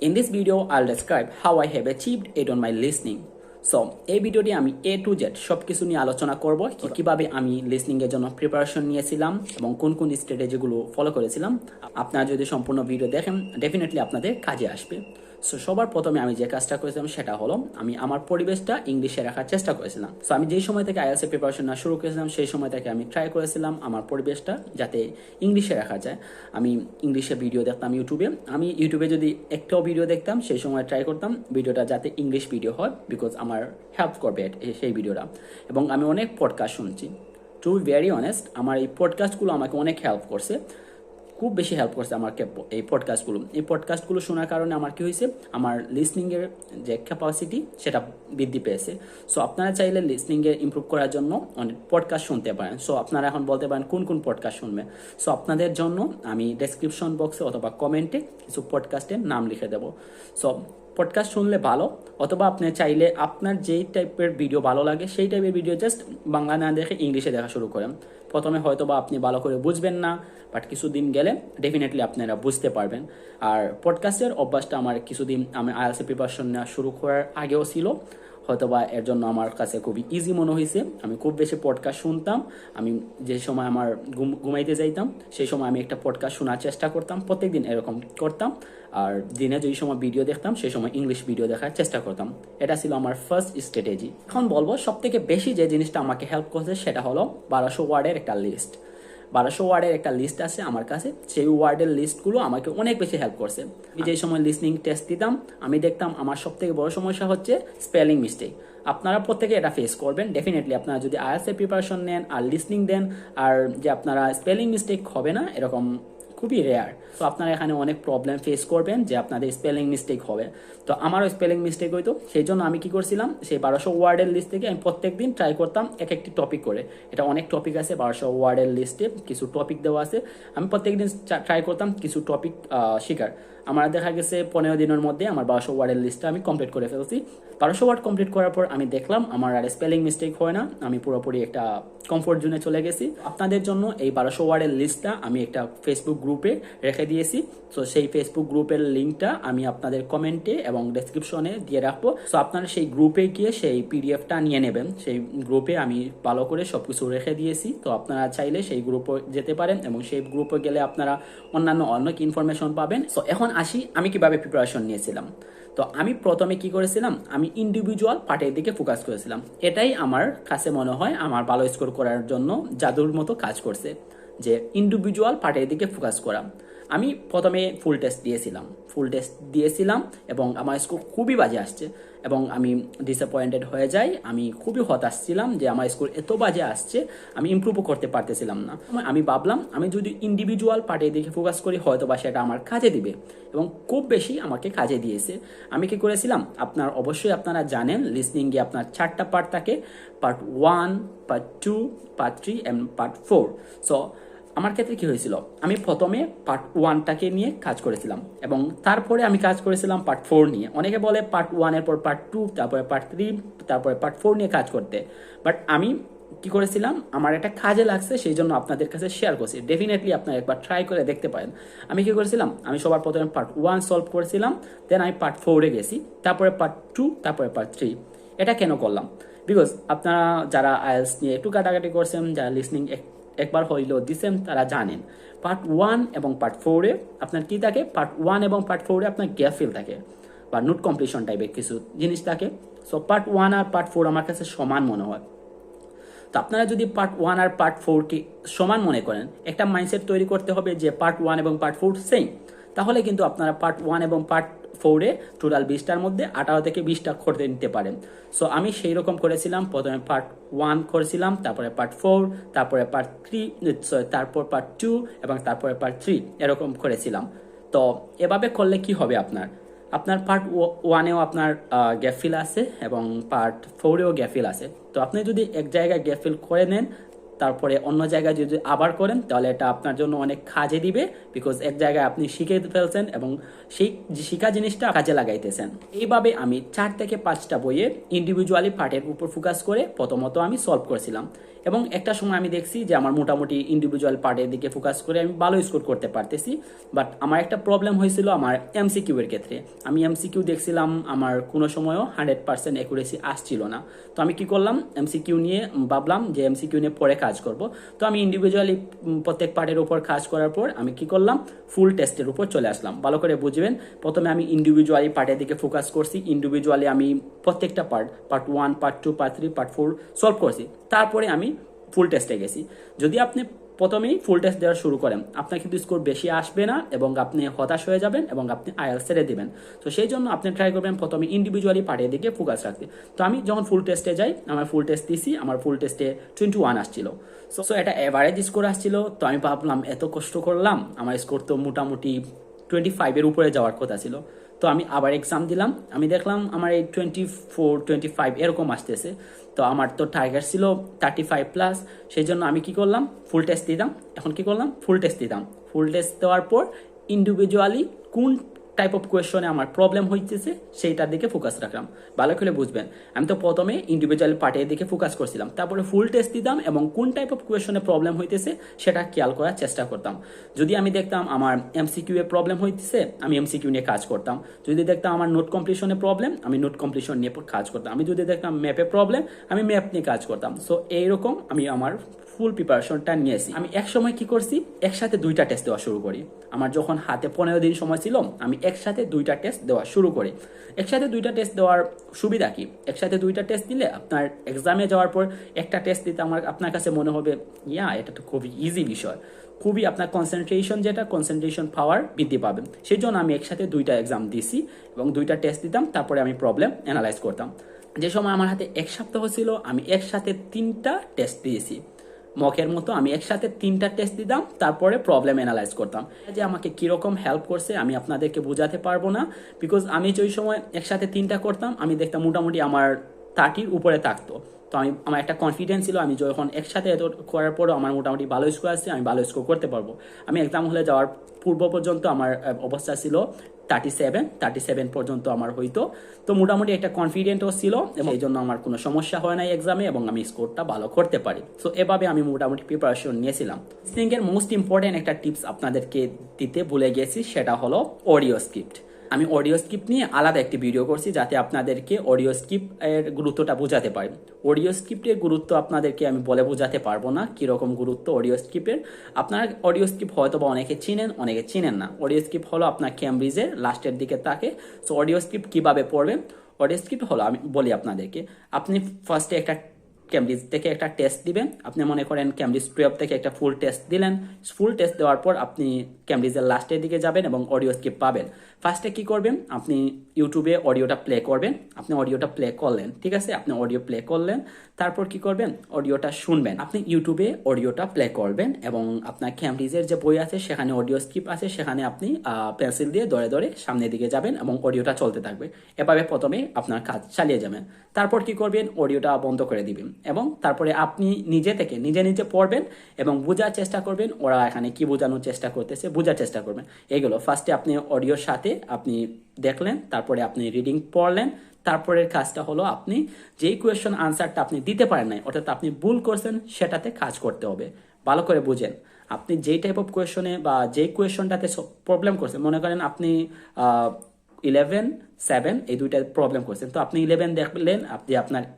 In this video, I'll describe how I have achieved it on my listening. So এই ভিডিওটি আমি A to Z সব কিছু নিয়ে আলোচনা করব, কিভাবে আমি লিসনিং এর জন্য প্রিপারেশন নিয়েছিলাম এবং কোন কোন স্ট্র্যাটেজিগুলো ফলো করেছিলাম। আপনারা যদি সম্পূর্ণ ভিডিও দেখেন ডেফিনেটলি আপনাদের কাজে আসবে। সো সবার প্রথমে আমি যে কাজটা করেছিলাম সেটা হলো আমি আমার পরিবেশটা ইংলিশে রাখার চেষ্টা করেছিলাম। সো আমি যেই সময় থেকে IELTS এর প্রিপারেশন না শুরু করেছিলাম সেই সময় থেকে আমি ট্রাই করেছিলাম আমার পরিবেশটা যাতে ইংলিশে রাখা যায়। আমি ইংলিশে ভিডিও দেখতাম ইউটিউবে। আমি ইউটিউবে যদি একটাও ভিডিও দেখতাম সেই সময় ট্রাই করতাম ভিডিওটা যাতে ইংলিশ ভিডিও হয়, বিকজ আমার হেল্প করবে সেই ভিডিওটা। এবং আমি অনেক পডকাস্ট শুনছি। টু বি ভেরি অনেস্ট, আমার এই পডকাস্টগুলো আমাকে অনেক হেল্প করছে, খুব বেশি হেল্প করছে আমাকে এই পডকাস্টগুলো শোনার কারণে আমার কি হয়েছে, আমার লিসনিংয়ের যে ক্যাপাসিটি সেটা বৃদ্ধি পেয়েছে। সো আপনারা চাইলে লিসনিংয়ে ইমপ্রুভ করার জন্য অনেক পডকাস্ট শুনতে পারেন। সো আপনারা এখন বলতে পারেন কোন কোন পডকাস্ট শুনবেন। সো আপনাদের জন্য আমি ডেসক্রিপশন বক্সে অথবা কমেন্টে কিছু পডকাস্টের নাম লিখে দেবো। সো পডকাস্ট শুনলে ভালো, অথবা আপনি চাইলে আপনার যেই টাইপের ভিডিও ভালো লাগে সেই টাইপের ভিডিও জাস্ট বাংলা না দেখে ইংলিশে দেখা শুরু করেন। প্রথমে হয়তো বা আপনি ভালো করে বুঝবেন না, বাট কিছুদিন গেলে ডেফিনেটলি আপনারা বুঝতে পারবেন। আর পডকাস্টের অভ্যাসটা আমার কিছুদিন আমি IELTS প্রিপারেশন নেওয়া শুরু করার আগেও ছিল, হয়তোবা এর জন্য আমার কাছে খুবই ইজি মনে হয়েছে। আমি খুব বেশি পডকাস্ট শুনতাম। আমি যে সময় আমার ঘুমাইতে যাইতাম সেই সময় আমি একটা পডকাস্ট শোনার চেষ্টা করতাম, প্রত্যেকদিন এরকম করতাম। আর দিনে যেই সময় ভিডিও দেখতাম সেই সময় ইংলিশ ভিডিও দেখার চেষ্টা করতাম। এটা ছিল আমার ফার্স্ট স্ট্র্যাটেজি। এখন বলবো সব থেকে বেশি যে জিনিসটা আমাকে হেল্প করছে সেটা হলো 1200 ওয়ার্ডের একটা লিস্ট। 1200 ওয়ার্ডের একটা লিস্ট আছে আমার কাছে, সেই ওয়ার্ডের লিস্টগুলো আমাকে অনেক বেশি হেল্প করছে। আমি যেই সময় লিসনিং টেস্ট দিতাম আমি দেখতাম আমার সব থেকে বড় সমস্যা হচ্ছে স্পেলিং মিস্টেক। আপনারা প্রত্যেকে এটা ফেস করবেন ডেফিনেটলি। আপনারা যদি IELTS এর প্রিপারেশন নেন আর লিসনিং দেন আর যে আপনারা স্পেলিং মিস্টেক হবে না এরকম খুবই রেয়ার। তো আপনারা এখানে অনেক প্রবলেম ফেস করবেন যে আপনাদের স্পেলিং মিস্টেক হবে। তো আমারও স্পেলিং মিস্টেক হইতো, সেই জন্য আমি কি করছিলাম, সেই 1200 ওয়ার্ডের লিস্ট থেকে আমি প্রত্যেকদিন ট্রাই করতাম এক একটি টপিক করে। এটা অনেক টপিক আছে 1200 ওয়ার্ডের লিস্টে, কিছু টপিক দেওয়া আছে। আমি প্রত্যেকদিন ট্রাই করতাম কিছু টপিক শেখার। আমার দেখা গেছে 15 দিনের মধ্যে আমার 1200 ওয়ার্ডের লিস্টটা আমি কমপ্লিট করে ফেলছি। 1200 ওয়ার্ড কমপ্লিট করার পর আমি দেখলাম আমার আর স্পেলিং মিস্টেক হয় না, আমি পুরোপুরি একটা কমফোর্ট জোনে চলে গেছি। আপনাদের জন্য এই 1200 ওয়ার্ডের লিস্টটা আমি একটা ফেসবুক গ্রুপে রেখে দিয়েছি। সো সেই ফেসবুক গ্রুপের লিঙ্কটা আমি আপনাদের কমেন্টে এবং ডেসক্রিপশনে দিয়ে রাখবো। সো আপনারা সেই গ্রুপে গিয়ে সেই পিডিএফটা নিয়ে নেবেন। সেই গ্রুপে আমি ভালো করে সবকিছু রেখে দিয়েছি। তো আপনারা চাইলে সেই গ্রুপে যেতে পারেন এবং সেই গ্রুপে গেলে আপনারা অন্যান্য অনেক ইনফরমেশন পাবেন। সো এখন আসি আমি কিভাবে প্রিপারেশন নিয়েছিলাম। তো আমি প্রথমে কি করেছিলাম, আমি ইন্ডিভিজুয়াল পার্টের দিকে ফোকাস করেছিলাম। এটাই আমার কাছে মনে হয় আমার ভালো স্কোর করার জন্য জাদুর মতো কাজ করছে, যে ইন্ডিভিজুয়াল পার্টের দিকে ফোকাস করা। আমি প্রথমে ফুল টেস্ট দিয়েছিলাম এবং আমার স্কোর খুবই বাজে আসছে এবং আমি ডিসঅ্যাপয়েন্টেড হয়ে যাই। আমি খুবই হতাশ ছিলাম যে আমার স্কোর এত বাজে আসছে, আমি ইমপ্রুভও করতে পারতেছিলাম না। আমি ভাবলাম আমি যদি ইন্ডিভিজুয়াল পার্টের দিকে ফোকাস করি হয়তো বা সেটা আমার কাজে দিবে, এবং খুব বেশি আমাকে কাজে দিয়েছে। আমি কি করেছিলাম, অবশ্যই আপনারা জানেন লিসনিংয়ে আপনার 4টা পার্ট থাকে, পার্ট 1, পার্ট 2, পার্ট 3 এবং পার্ট 4। সো আমার ক্ষেত্রে কি হয়েছিল, আমি প্রথমে পার্ট 1টাকে নিয়ে কাজ করেছিলাম এবং তারপরে আমি কাজ করেছিলাম পার্ট 4 নিয়ে। অনেকে বলে পার্ট 1 এর পর পার্ট 2, তারপরে পার্ট 3, তারপরে পার্ট 4 নিয়ে কাজ করতে। বাট আমি কি করেছিলাম, আমার এটা কাজে লাগছে সেই জন্য আপনাদের কাছে শেয়ার করছি। ডেফিনেটলি আপনারা একবার ট্রাই করে দেখতে পারেন। আমি কি করেছিলাম, আমি সবার প্রথমে পার্ট 1 সলভ করেছিলাম, দেন আমি পার্ট 4-এ গেছি, তারপরে পার্ট 2, তারপরে পার্ট 3। এটা কেন করলাম, বিকজ আপনারা যারা IELTS নিয়ে একটু কাটাকাটি করছেন, যারা লিসনিং একবার হইলেও দিচ্ছেন তারা জানেন পার্ট 1 এবং পার্ট 4-এ আপনার কি থাকে, পার্ট 1 এবং পার্ট 4-এ আপনার গ্যাপ ফিল থাকে বা নোট কমপ্লিশন টাইপের কিছু জিনিস থাকে। সো পার্ট 1 আর পার্ট 4 আমার কাছে সমান মনে হয়। তো আপনারা যদি পার্ট 1 আর পার্ট 4কে সমান মনে করেন, একটা মাইন্ডসেট তৈরি করতে হবে যে পার্ট 1 এবং পার্ট 4 সেম, তাহলে কিন্তু আপনারা পার্ট 1 এবং পার্ট 4-এ টোটাল 20টার মধ্যে 18 থেকে 20টা করতে নিতে পারেন। সো আমি সেই রকম করেছিলাম, প্রথমে পার্ট 1 করেছিলাম, তারপরে পার্ট 4, তারপরে পার্ট 3, তারপর পার্ট 2 এবং তারপরে পার্ট 3 এরকম করেছিলাম। তো এভাবে করলে কি হবে, আপনার পার্ট 1-এও আপনার গ্যাপ ফিল আছে এবং পার্ট 4-এও গ্যাপ ফিল আছে। তো আপনি যদি এক জায়গায় গ্যাপ ফিল করে নেন তারপরে অন্য জায়গায় যদি আবার করেন তাহলে এটা আপনার জন্য অনেক কাজে দিবে, বিকজ এক জায়গায় আপনি শিখে ফেলছেন এবং সেই শিখা জিনিসটা কাজে লাগাইতেছেন। এইভাবে আমি 4 থেকে 5টা বইয়ে ইন্ডিভিজুয়ালি পার্টের উপর ফোকাস করে প্রথমত আমি সলভ করেছিলাম, এবং একটা সময় আমি দেখছি যে আমার মোটামুটি ইন্ডিভিজুয়াল পার্টের দিকে ফোকাস করে আমি ভালো স্কোর করতে পারতেছি। বাট আমার একটা প্রবলেম হয়েছিল আমার এমসিকিউ এর ক্ষেত্রে। আমি এমসিকিউ দেখছিলাম আমার কোনো সময়ও 100% অ্যাকুরেসি আসছিল না। তো আমি কি করলাম, এমসিকিউ নিয়ে ভাবলাম যে এমসিকিউ নিয়ে পরে কাজ করব। তো আমি ইন্ডিভিজুয়ালি প্রত্যেক পার্টের উপর কাজ করার পর আমি কি করলাম, ফুল টেস্টের উপর চলে আসলাম। ভালো করে বুঝবেন, প্রথমে আমি ইন্ডিভিজুয়ালি পার্টের দিকে ফোকাস করছি। ইন্ডিভিজুয়ালি আমি প্রত্যেকটা part 1, part 2, part 3, part 4 solve করছি। তারপরে আমি ফুল টেস্টে গেছি। যদি আপনি প্রথমেই ফুল টেস্ট দেওয়া শুরু করেন, আপনার কিন্তু স্কোর বেশি আসবে না এবং আপনি হতাশ হয়ে যাবেন এবং আপনি আইএলটিএস ছেড়ে দিবেন। তো সেই জন্য আপনি ট্রাই করবেন প্রথমে ইন্ডিভিজুয়ালি পার্টের দিকে ফোকাস রাখতে। তো আমি যখন ফুল টেস্টে যাই, আমার ফুল টেস্ট দিছি, আমার ফুল টেস্টে 21 আসছিল। সো এটা এভারেজ স্কোর আসছিল। তো আমি ভাবলাম এত কষ্ট করলাম, আমার স্কোর তো মোটামুটি 25 উপরে যাওয়ার কথা ছিল। তো আমি আবার এক্সাম দিলাম, আমি দেখলাম আমার এই 24, 25 এরকম আসতেছে। তো আমার তো টার্গেট ছিল 35+। সেই জন্য আমি কি করলাম, ফুল টেস্ট দিতাম। এখন কি করলাম, ফুল টেস্ট দিতাম। ফুল টেস্ট দেওয়ার পর ইন্ডিভিজুয়ালি কোন টাইপ অফ কোয়েশনে আমার প্রবলেম হইতেছে সেইটার দিকে ফোকাস রাখলাম। ভালো করে বুঝবেন, আমি তো প্রথমে ইন্ডিভিজুয়াল পার্টের দিকে ফোকাস করছিলাম, তারপরে ফুল টেস্ট দিতাম এবং কোন টাইপ অফ কোয়েশনে প্রবলেম হইতেছে সেটা খেয়াল করার চেষ্টা করতাম। যদি আমি দেখতাম আমার এমসিকিউ এ প্রবলেম হইতেছে, আমি এমসিকিউ নিয়ে কাজ করতাম। যদি দেখতাম আমার নোট কমপ্লিশনে প্রবলেম, আমি নোট কমপ্লিশন নিয়ে কাজ করতাম। আমি যদি দেখতাম ম্যাপে প্রবলেম, আমি ম্যাপ নিয়ে কাজ করতাম। সো এইরকম আমি আমার ফুল প্রিপারেশনটা নিয়েছি। আমি এক সময় কি করছি, একসাথে 2টা টেস্ট দেওয়া শুরু করি। আমার যখন হাতে 15 দিন সময় ছিল, আমি একসাথে 2টা টেস্ট দেওয়া শুরু করি। একসাথে 2টা টেস্ট দেওয়ার সুবিধা কি, একসাথে 2টা টেস্ট দিলে আপনার এক্সামে যাওয়ার পর একটা টেস্ট দিতে আপনার কাছে মনে হবে এটা তো খুবই ইজি বিষয়, খুবই আপনার কনসেন্ট্রেশন পাওয়ার বৃদ্ধি পাবেন। সেই জন্য আমি একসাথে 2টা এক্সাম দিছি এবং 2টা টেস্ট দিতাম, তারপরে আমি প্রবলেম অ্যানালাইজ করতাম। যে সময় আমার হাতে 1 সপ্তাহ ছিল, আমি একসাথে 3টা টেস্ট দিয়েছি। মকের মতো আমি একসাথে 3টা টেস্ট দিতাম, তারপরে প্রবলেম অ্যানালাইজ করতাম। যে আমাকে কিরকম হেল্প করছে আমি আপনাদেরকে বোঝাতে পারবো না, বিকজ আমি ওই সময় একসাথে 3টা করতাম, আমি দেখতাম মোটামুটি আমার 30 উপরে থাকতো। তো আমার একটা কনফিডেন্স ছিল, আমি যখন একসাথে এত করার পরও আমার মোটামুটি ভালো স্কোর আসছে, আমি ভালো স্কোর করতে পারবো। আমি এক্সাম হলে যাওয়ার পূর্ব পর্যন্ত আমার অবস্থা ছিল 37 পর্যন্ত আমার হইতো। তো মোটামুটি একটা কনফিডেন্টও ছিল এবং এই জন্য আমার কোনো সমস্যা হয় না এক্সামে এবং আমি স্কোরটা ভালো করতে পারি। সো এভাবে আমি মোটামুটি প্রিপারেশন নিয়েছিলাম। লিসনিং মোস্ট ইম্পর্টেন্ট একটা টিপস আপনাদেরকে দিতে ভুলে গেছি, সেটা হলো অডিও স্ক্রিপ্ট। আমি অডিও স্ক্রিপ্ট নিয়ে আলাদা একটি ভিডিও করছি, যাতে আপনাদেরকে অডিও স্ক্রিপ্ট এর গুরুত্বটা বোঝাতে পারি। অডিও স্ক্রিপ্টের গুরুত্ব আপনাদেরকে আমি বলে বোঝাতে পারবো না কিরকম গুরুত্ব অডিও স্ক্রিপ্টের। আপনার অডিও স্ক্রিপ্ট হয়তো বা অনেকে চিনেন, অনেকে চিনেন না। অডিও স্ক্রিপ্ট হলো আপনার ক্যামব্রিজের লাস্টের দিকে থাকে। সো অডিও স্ক্রিপ্ট কিভাবে পড়বেন, অডিও স্ক্রিপ্ট হলো, আমি বলি আপনাদেরকে, আপনি ফার্স্টে একটা ক্যামব্রিজ থেকে একটা টেস্ট দিবেন। আপনি মনে করেন ক্যামব্রিজ 12 থেকে একটা ফুল টেস্ট দিলেন। ফুল টেস্ট দেওয়ার পর আপনি ক্যামব্রিজের লাস্টের দিকে যাবেন এবং অডিও স্ক্রিপ্ট পাবেন। ফার্স্টে কি করবেন, আপনি ইউটিউবে অডিওটা প্লে করবেন। আপনি অডিওটা প্লে করলেন, ঠিক আছে, আপনি অডিও প্লে করলেন। তারপর কি করবেন, অডিওটা শুনবেন। আপনি ইউটিউবে অডিওটা প্লে করবেন এবং আপনার ক্যামব্রিজের যে বই আছে সেখানে অডিও স্ক্রিপ্ট আছে, সেখানে আপনি পেন্সিল দিয়ে ধরে ধরে সামনের দিকে যাবেন এবং অডিওটা চলতে থাকবে। এভাবে প্রথমে আপনার কাজ চালিয়ে যাবেন। তারপর কি করবেন, অডিওটা বন্ধ করে দিবেন এবং তারপরে আপনি নিজে থেকে নিজে পড়বেন এবং বোঝার চেষ্টা করবেন ওরা এখানে কি বোঝানোর চেষ্টা করতেছে, বোঝার চেষ্টা করবেন। এগুলো ফার্স্টে আপনি অডিওর সাথে আপনি দেখলেন, তারপরে আপনি রিডিং পড়লেন। তারপরের কাজটা হলো আপনি যেই কোয়েশ্চন আনসারটা আপনি দিতে পারেন নাই, অর্থাৎ আপনি ভুল করছেন, সেটাতে কাজ করতে হবে। ভালো করে বুঝেন, আপনি যেই টাইপ অফ কোয়েশ্চনে বা যেই কোয়েশ্চনটাতে প্রবলেম করছেন, মনে করেন আপনি 11, 7 এই 2টা প্রবলেম করছেন। তো আপনি 11 দেখলেন,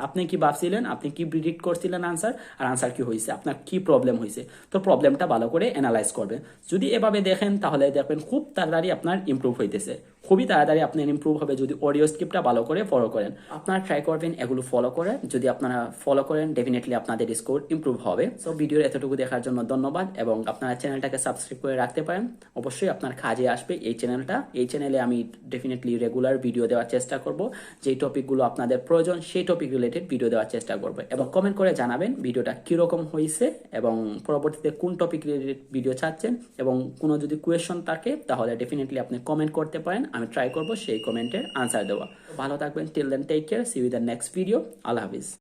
আপনি কি ভাবছিলেন, আপনি কি প্রিডিক্ট করছিলেন আনসার, আর আনসার কি হয়েছে, আপনার কি প্রবলেম হয়েছে। তো প্রবলেমটা ভালো করে অ্যানালাইজ করবেন। যদি এভাবে দেখেন তাহলে দেখবেন খুব তাড়াতাড়ি আপনার ইমপ্রুভ হইতেছে, খুবই তাড়াতাড়ি আপনার ইমপ্রুভ হবে যদি অডিও স্ক্রিপ্টটা ভালো করে ফলো করেন। আপনারা ট্রাই করবেন এগুলো ফলো করে। যদি আপনারা ফলো করেন ডেফিনেটলি আপনাদের স্কোর ইমপ্রুভ হবে। সো ভিডিওর এতটুকু দেখার জন্য ধন্যবাদ এবং আপনারা চ্যানেলটাকে সাবস্ক্রাইব করে রাখতে পারেন। অবশ্যই আপনার কাজে আসবে এই চ্যানেলটা। এই চ্যানেলে আমি ডেফিনেটলি রেগুলার ভিডিও দেওয়ার চেষ্টা করব, যেই টপিকগুলো আপনাদের প্রয়োজন সেই টপিক রিলেটেড ভিডিও দেওয়ার চেষ্টা করব। এবং কমেন্ট করে জানাবেন ভিডিওটা কিরকম হয়েছে এবং পরবর্তীতে কোন টপিক রিলেটেড ভিডিও চাচ্ছেন, এবং কোনো যদি কোয়েশন থাকে তাহলে ডেফিনেটলি আপনি কমেন্ট করতে পারেন। আমি ট্রাই করব সেই কমেন্টের আনসার দেওয়া। ভালো থাকবেন, till then take care, see you in the next video. আল্লাহ হাফিজ।